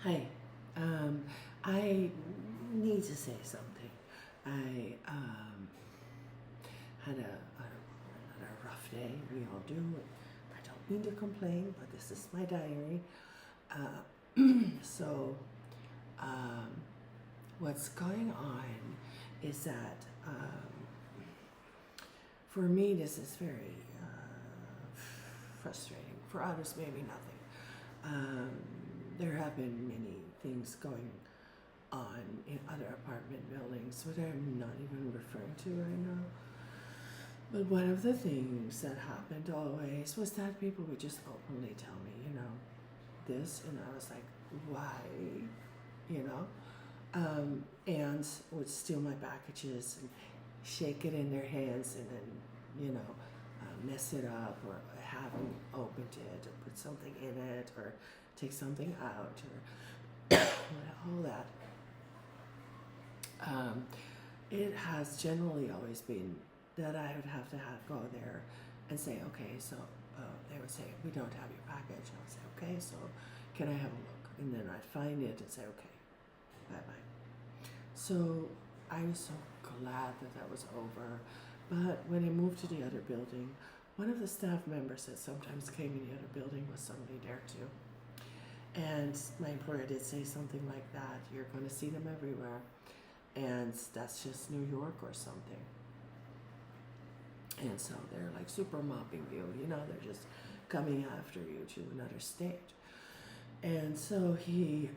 Hi. Um, I need to say something. I had a rough day. We all do. I don't mean to complain, but this is my diary. So, um, what's going on is that for me, this is very frustrating. For others, maybe nothing. Um, there have been many things going on in other apartment buildings, which I'm not even referring to right now. But one of the things that happened always was that people would just openly tell me, this, and I was like, why, you know, and would steal my packages and shake it in their hands and then, mess it up or haven't opened it or put something in it or take something out or all that. It has generally always been that I would have to go there and say, okay, so they would say, we don't have your package. I would say, okay, so can I have a look? And then I'd find it and say, okay, bye-bye. So I was so glad that was over. But when I moved to the other building, one of the staff members that sometimes came in the other building was suddenly there too. And my employer did say something like that, you're going to see them everywhere. And that's just New York or something. And so they're like super mopping you, they're just coming after you to another state. And so he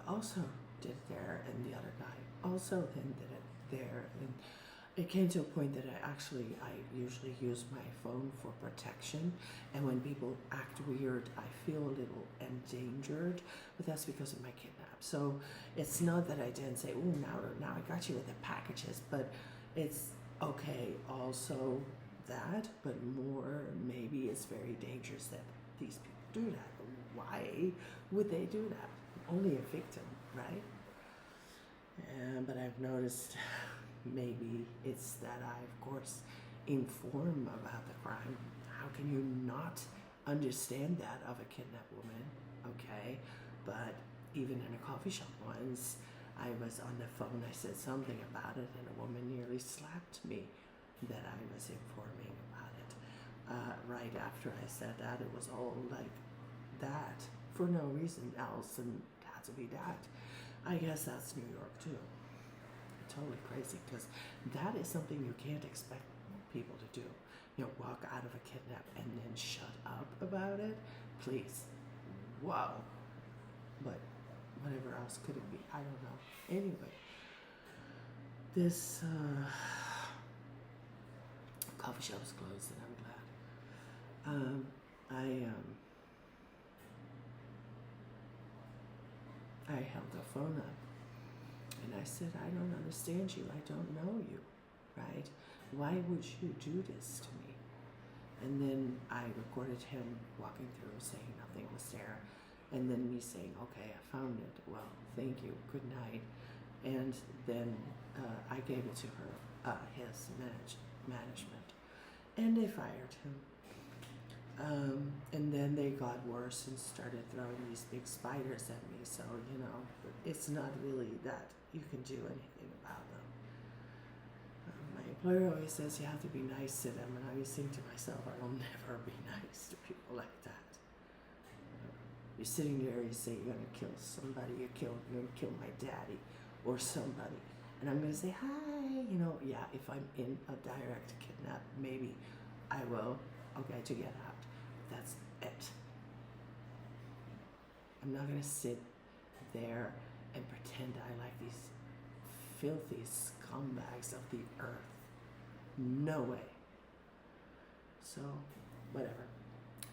also did it there, and the other guy also then did it there. And it came to a point that I usually use my phone for protection. And when people act weird, I feel a little endangered, but that's because of my kidnap. So it's not that I didn't say, oh, now I got you with the packages, but it's okay also that, but more maybe it's very dangerous that these people do that. Why would they do that? Only a victim, right? But I've noticed maybe it's that I, of course, inform about the crime. How can you not understand that of a kidnapped woman? Okay, but even in a coffee shop once, I was on the phone, I said something about it, and a woman nearly slapped me that I was informing about it. Right after I said that, it was all like that for no reason else, and it had to be that. I guess that's New York too. Totally crazy, because that is something you can't expect people to do. Walk out of a kidnap and then shut up about it. Please. Wow. But whatever else could it be? I don't know. Anyway, this coffee shop is closed, and I'm glad. I held the phone up and I said, I don't understand you. I don't know you, right? Why would you do this to me? And then I recorded him walking through, saying nothing was there. And then me saying, okay, I found it. Well, thank you. Good night. And then I gave it to his management. And they fired him. And then they got worse and started throwing these big spiders at me. So, it's not really that you can do anything about them. My employer always says you have to be nice to them. And I always think to myself, I will never be nice to people like that. You're sitting there, you say you're going to kill somebody, you're going to kill my daddy or somebody. And I'm going to say, hi, yeah, if I'm in a direct kidnap, maybe I will, okay, to get out. That's it. I'm not going to sit there and pretend I like these filthy scumbags of the earth. No way. So, whatever.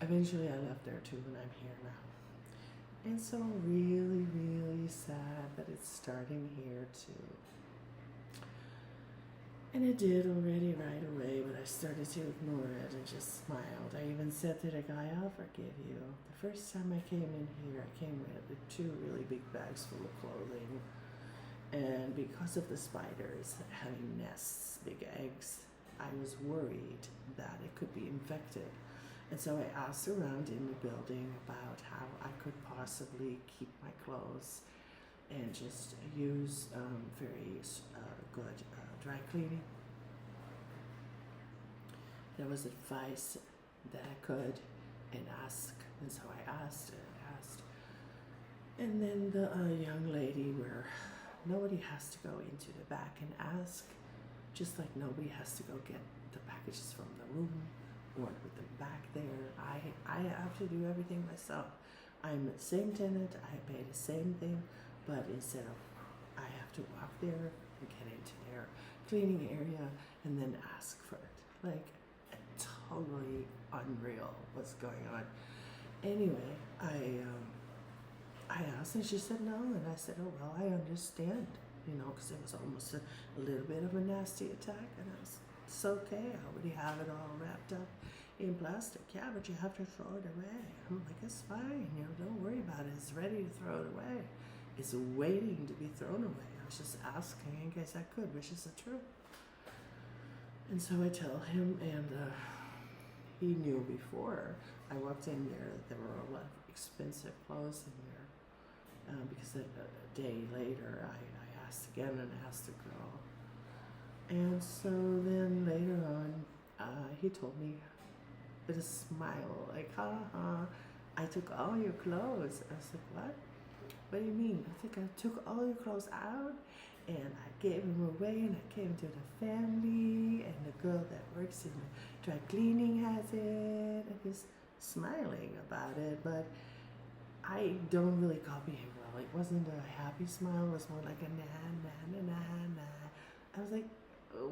Eventually I left there too, and I'm here now. And so really, really sad that it's starting here too. And it did already right away, but I started to ignore it and just smiled. I even said to the guy, I'll forgive you. The first time I came in here, I came with 2 really big bags full of clothing. And because of the spiders having nests, big eggs, I was worried that it could be infected. And so I asked around in the building about how I could possibly keep my clothes and just use very good dry cleaning. There was advice that I could and ask, and so I asked and asked. And then the young lady, where nobody has to go into the back and ask, just like nobody has to go get the packages from the room or put them back there. I have to do everything myself. I'm the same tenant, I pay the same thing, but instead of I have to walk there and get into their cleaning area and then ask for it. Like, totally unreal what's going on. Anyway, I asked and she said no, and I said, oh well, I understand, because it was almost a little bit of a nasty attack, and I was, it's okay, I already have it all wrapped up in plastic. Yeah, but you have to throw it away. I'm like, it's fine, don't worry about it. It's ready to throw it away. It's waiting to be thrown away. I was just asking in case I could, which is the truth. And so I tell him, and he knew before I walked in there were a lot of expensive clothes in there, because a day later I asked again and asked the girl. And so then later on, he told me with a smile, like, I took all your clothes. I was like, what? What do you mean? I think I took all your clothes out and I gave them away, and I gave them to the family, and the girl that works in the dry cleaning has it, and he's smiling about it, but I don't really copy him well. It wasn't a happy smile, it was more like a nah. I was like,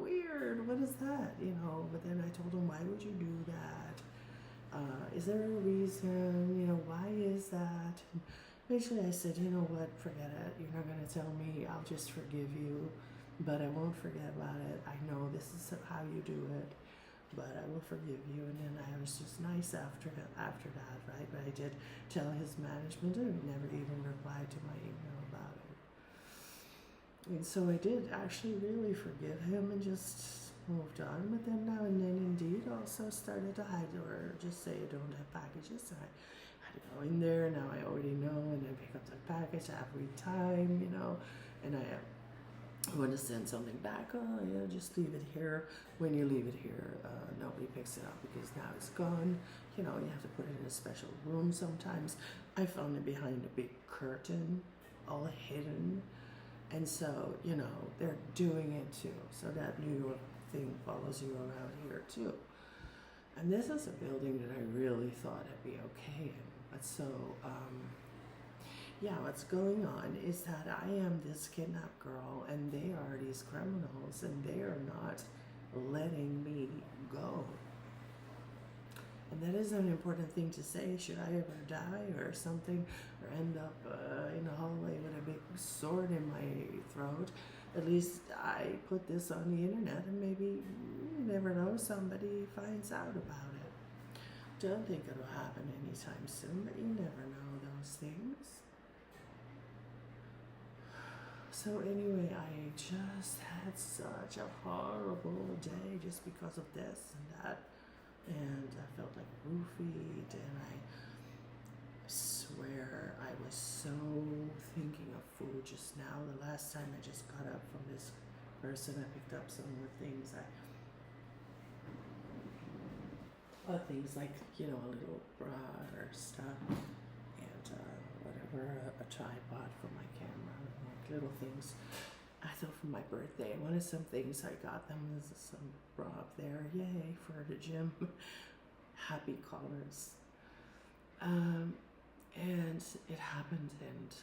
weird, what is that? But then I told him, why would you do that? Is there a reason? Why is that? And eventually I said, you know what, forget it. You're not going to tell me, I'll just forgive you, but I won't forget about it. I know this is how you do it, but I will forgive you. And then I was just nice after that, right? But I did tell his management, and he never even replied to my email about it. And so I did actually really forgive him and just moved on. But then now and then, indeed, also started to hide or just say I don't have packages. And I had to go in there. Now I already know, and I pick up the package every time, and I want to send something back. Oh, yeah, just leave it here. When you leave it here, nobody picks it up because now it's gone. You have to put it in a special room sometimes. I found it behind a big curtain, all hidden. And so, they're doing it too. So that New York thing follows you around here too. And this is a building that I really thought I'd be okay in. But so, what's going on is that I am this kidnapped girl and they are these criminals and they are not letting me go. And that is an important thing to say. Should I ever die or something, or end up in a hallway with a big sword in my throat, at least I put this on the internet, and maybe, you never know, somebody finds out about it. Don't think it'll happen anytime soon, but you never know those things. So anyway, I just had such a horrible day just because of this and that. And I felt like roofied, and I swear I was so thinking of food just now. The last time I just got up from this person, I picked up some more things. Things like, a little bra or stuff, and whatever, a tripod for my camera, like little things. I thought for my birthday, I wanted some things. I got them. There's some bra up there. Yay, for the gym. Happy colors. And it happened, and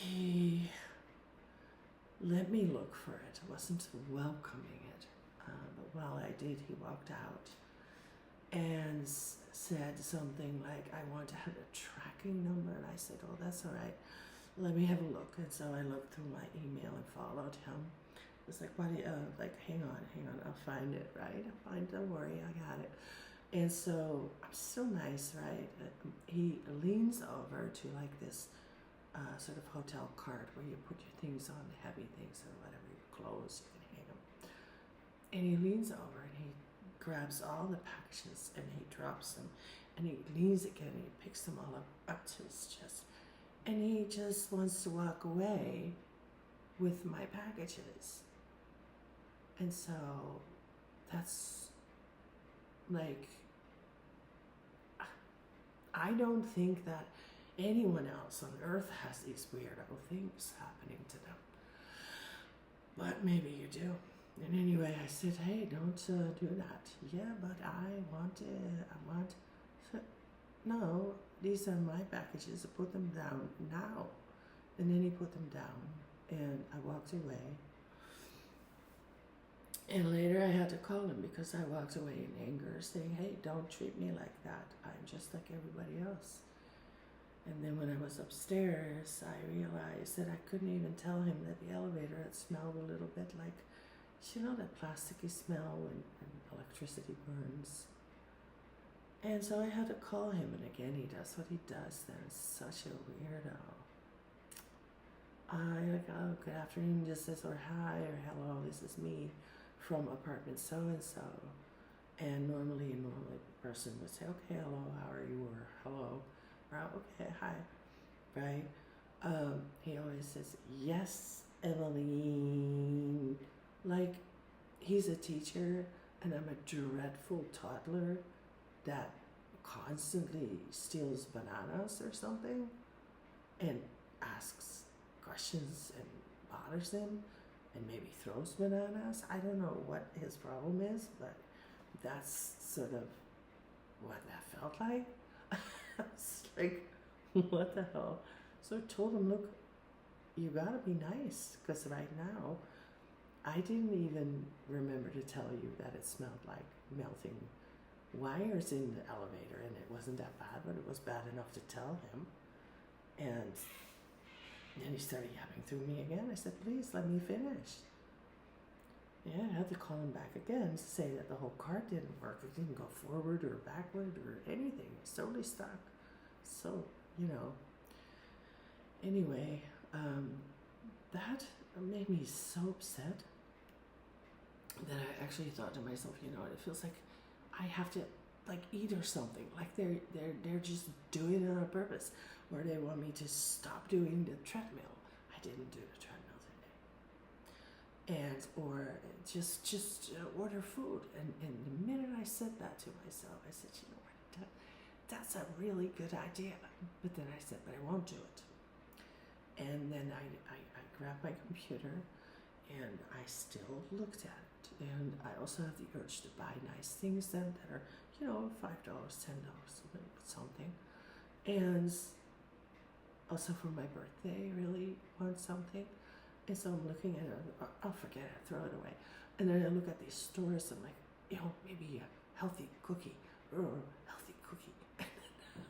he let me look for it. I wasn't welcoming it. But while I did, he walked out and said something like, I want to have a tracking number. And I said, oh, that's all right. Let me have a look. And so I looked through my email and followed him. It was like, hang on, I'll find it, right? Don't worry, I got it. And so I'm so nice, right? He leans over to like this sort of hotel cart where you put your things on, the heavy things or whatever, your clothes, you can hang them. And he leans over and he grabs all the packages and he drops them. And he leans again and he picks them all up to his chest. And he just wants to walk away with my packages. And so that's like, I don't think that anyone else on earth has these weirdo things happening to them. But maybe you do. And anyway, I said, hey, don't do that. Yeah, but I want. No, these are my packages. Put them down now. And then he put them down. And I walked away. And later I had to call him because I walked away in anger saying, hey, don't treat me like that. I'm just like everybody else. And then when I was upstairs, I realized that I couldn't even tell him that the elevator had smelled a little bit like, you know, that plasticky smell when electricity burns. And so I had to call him, and again, he does what he does. Then such a weirdo. I like, oh, good afternoon, just says, or hi, or hello, this is me from apartment so-and-so. And normally a person would say, okay, hello, how are you, or hello, or okay, hi, right? He always says, yes, Eveline. Like, he's a teacher, and I'm a dreadful toddler that constantly steals bananas or something and asks questions and bothers him and maybe throws bananas. I don't know what his problem is, but that's sort of what that felt like. It's like, what the hell? So I told him, look, you gotta be nice, because right now I didn't even remember to tell you that it smelled like melting wires in the elevator, and it wasn't that bad, but it was bad enough to tell him. And then he started yapping through me again. I said, please let me finish. Yeah, I had to call him back again to say that the whole cart didn't work. It didn't go forward or backward or anything. It's totally stuck. So, you know. Anyway, that made me so upset that I actually thought to myself, you know, it feels like I have to like eat or something. Like they're just doing it on purpose, or they want me to stop doing the treadmill. I didn't do the treadmill today, and or just order food. And the minute I said that to myself, I said, you know what, that's a really good idea. But then I said, but I won't do it. And then I grabbed my computer, and I still looked at it. And I also have the urge to buy nice things then that are, you know, $5, $10, something. And also for my birthday, I really want something. And so I'm looking at it, I'll forget it, throw it away. And then I look at these stores, I'm like, you know, maybe a healthy cookie, or healthy cookie. And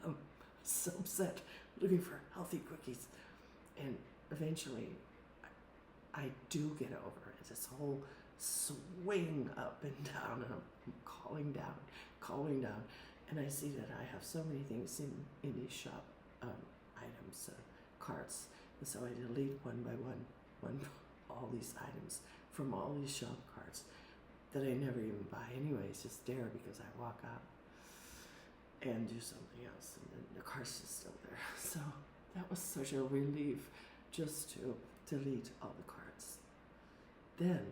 I'm so upset looking for healthy cookies. And eventually, I do get over it. This whole swing up and down, and I'm calling down, and I see that I have so many things in these shop items, carts, and so I delete one by one all these items from all these shop carts that I never even buy anyway. It's just there because I walk out and do something else, and then the cart's just still there. So that was such a relief just to delete all the carts. Then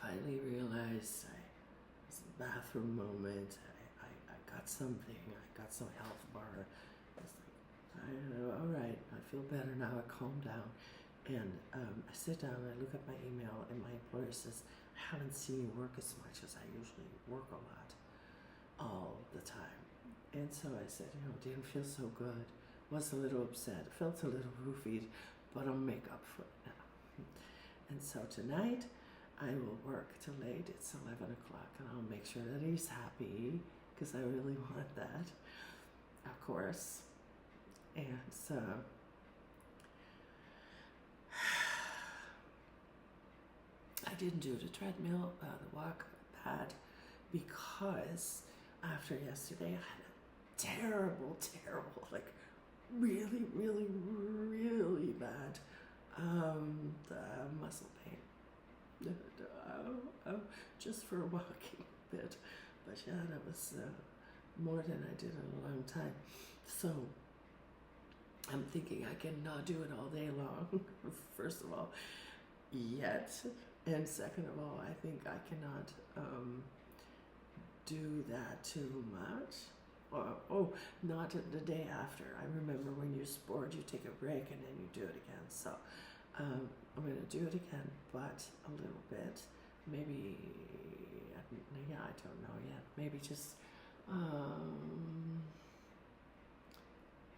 finally realized it was a bathroom moment. I got something. I got some health bar. I was like, all right, I feel better now. I calmed down. And I sit down and I look at my email, and my employer says, I haven't seen you work as much as I usually work a lot all the time. And so I said, you know, it didn't feel so good. Was a little upset. Felt a little roofied, but I'll make up for it now. And so tonight, I will work till late. It's 11 o'clock, and I'll make sure that he's happy, because I really want that, of course. And so I didn't do the treadmill, the walk pad, because after yesterday, I had a terrible, like really, really bad muscle pain. just for a walking bit. But yeah, that was more than I did in a long time. So I'm thinking I cannot do it all day long, first of all, yet. And second of all, I think I cannot do that too much. Or not the day after. I remember when you're bored, you take a break and then you do it again. So I'm going to do it again, but a little bit. Maybe, yeah, I don't know yet. Maybe just,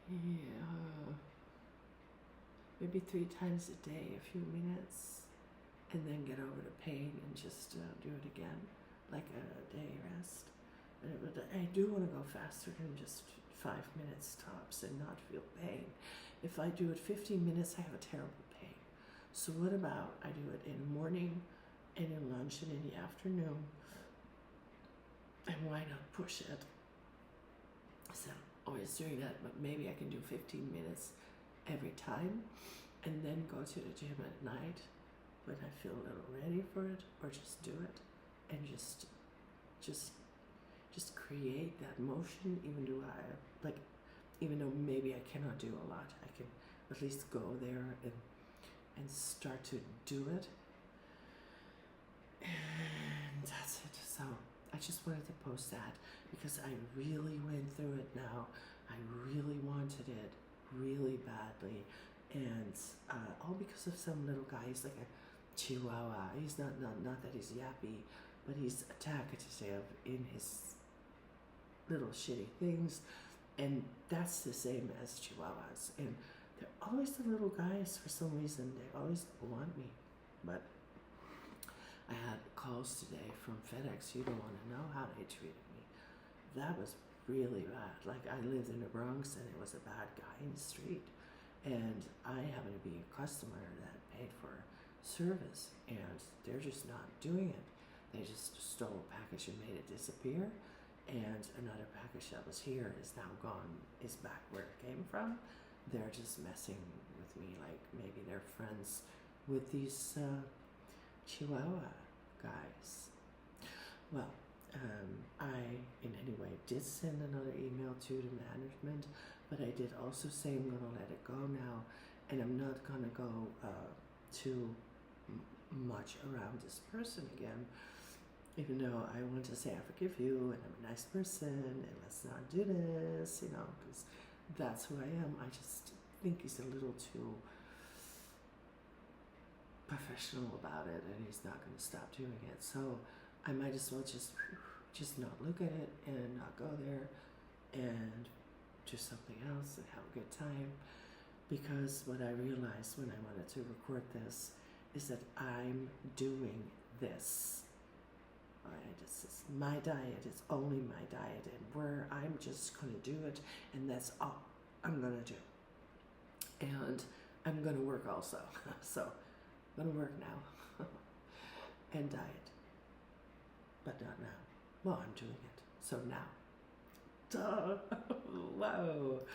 yeah, maybe 3 times a day, a few minutes, and then get over the pain and just do it again, like a day rest. I do want to go faster than just 5 minutes tops and not feel pain. If I do it 15 minutes, I have a terrible pain. So what about I do it in the morning and in lunch and in the afternoon? And why not push it? So I'm always doing that, but maybe I can do 15 minutes every time and then go to the gym at night when I feel a little ready for it, or just do it and just create that motion, even though maybe I cannot do a lot, I can at least go there and start to do it. And that's it. So I just wanted to post that because I really went through it now. I really wanted it really badly, and all because of some little guy. He's like a chihuahua. He's not that he's yappy, but he's talkative in his little shitty things, and that's the same as chihuahuas. And they're always the little guys for some reason. They always want me. But I had calls today from FedEx. You don't want to know how they treated me. That was really bad. Like, I lived in the Bronx and it was a bad guy in the street, and I happened to be a customer that paid for service, and they're just not doing it. They just stole a package and made it disappear, and another package that was here is now gone, is back where it came from. They're just messing with me, like maybe they're friends with these Chihuahua guys. Well, I, in any way, did send another email to the management, but I did also say I'm going to let it go now, and I'm not going to go too much around this person again. Even though I want to say I forgive you and I'm a nice person and let's not do this, because that's who I am. I just think he's a little too professional about it, and he's not going to stop doing it. So I might as well just not look at it and not go there and do something else and have a good time. Because what I realized when I wanted to record this is that I'm doing this. This is my diet. It's only my diet, and where I'm just going to do it, and that's all I'm going to do. And I'm going to work also. So I'm going to work now and diet, but not now. Well, I'm doing it. So now. Duh. Whoa.